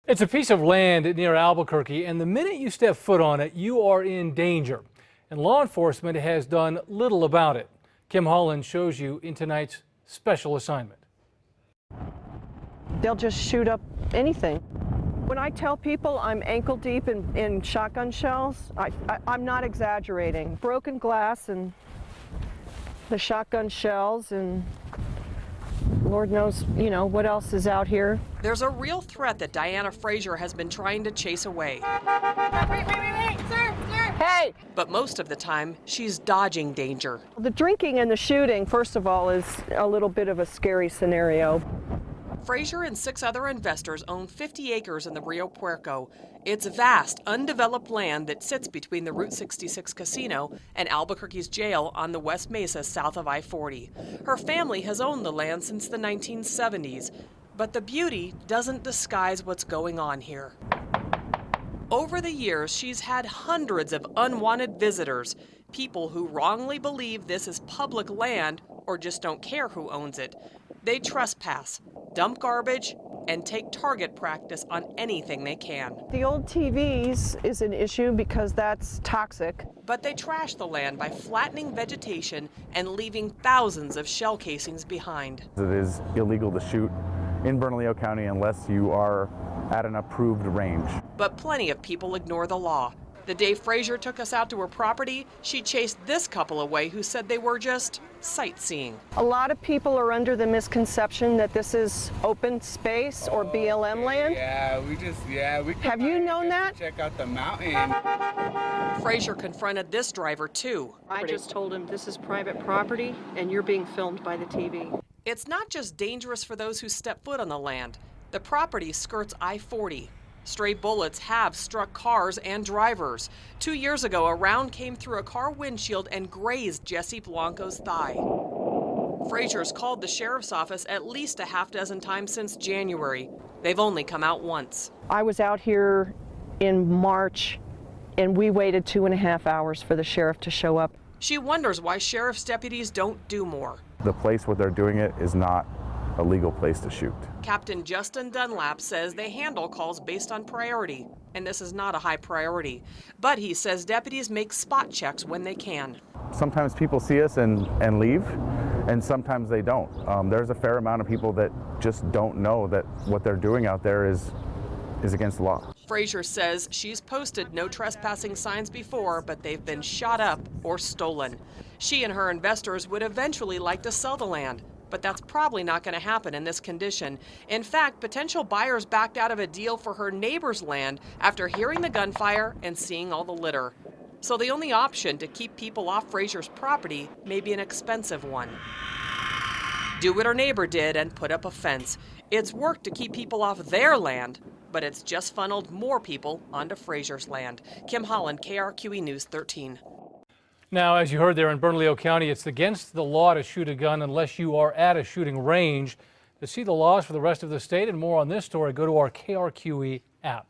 It's a piece of land near Albuquerque, and the minute you step foot on it, you are in danger. And law enforcement has done little about it. Kim Holland shows you in tonight's special assignment. They'll just shoot up anything. When I tell people I'm ankle deep in shotgun shells, I'm not exaggerating. Broken glass and the shotgun shells, and Lord knows, what else is out here. There's a real threat that Diana Frazier has been trying to chase away. Wait, sir! Hey! But most of the time, she's dodging danger. The drinking and the shooting, first of all, is a little bit of a scary scenario. Frazier and 6 other investors own 50 acres in the Rio Puerco. It's vast, undeveloped land that sits between the Route 66 casino and Albuquerque's jail on the West Mesa south of I-40. Her family has owned the land since the 1970s, but the beauty doesn't disguise what's going on here. Over the years, she's had hundreds of unwanted visitors, people who wrongly believe this is public land or just don't care who owns it. They trespass, dump garbage, and take target practice on anything they can. The old TVs is an issue because that's toxic. But they trash the land by flattening vegetation and leaving thousands of shell casings behind. It is illegal to shoot in Bernalillo County unless you are at an approved range. But plenty of people ignore the law. The day Frazier took us out to her property, she chased this couple away who said they were just sightseeing. A lot of people are under the misconception that this is open space or BLM land. Yeah, we Have you known that? Check out the mountain. Frazier confronted this driver too. I just told him this is private property and you're being filmed by the TV. It's not just dangerous for those who step foot on the land. The property skirts I-40. Stray bullets have struck cars and drivers. 2 years ago, a round came through a car windshield and grazed Jesse Blanco's thigh. Frazier's called the sheriff's office at least a half dozen times since January. They've only come out once. I was out here in March and we waited 2.5 hours for the sheriff to show up. She wonders why sheriff's deputies don't do more. The place where they're doing it is not a legal place to shoot. Captain Justin Dunlap says they handle calls based on priority, and this is not a high priority. But he says deputies make spot checks when they can. Sometimes people see us and leave, and sometimes they don't. There's a fair amount of people that just don't know that what they're doing out there is against the law. Frazier says she's posted no trespassing signs before, but they've been shot up or stolen. She and her investors would eventually like to sell the land, but that's probably not going to happen in this condition. In fact, potential buyers backed out of a deal for her neighbor's land after hearing the gunfire and seeing all the litter. So the only option to keep people off Frazier's property may be an expensive one. Do what her neighbor did and put up a fence. It's worked to keep people off their land, but it's just funneled more people onto Frazier's land. Kim Holland, KRQE News 13. Now, as you heard there in Bernalillo County, it's against the law to shoot a gun unless you are at a shooting range. To see the laws for the rest of the state and more on this story, go to our KRQE app.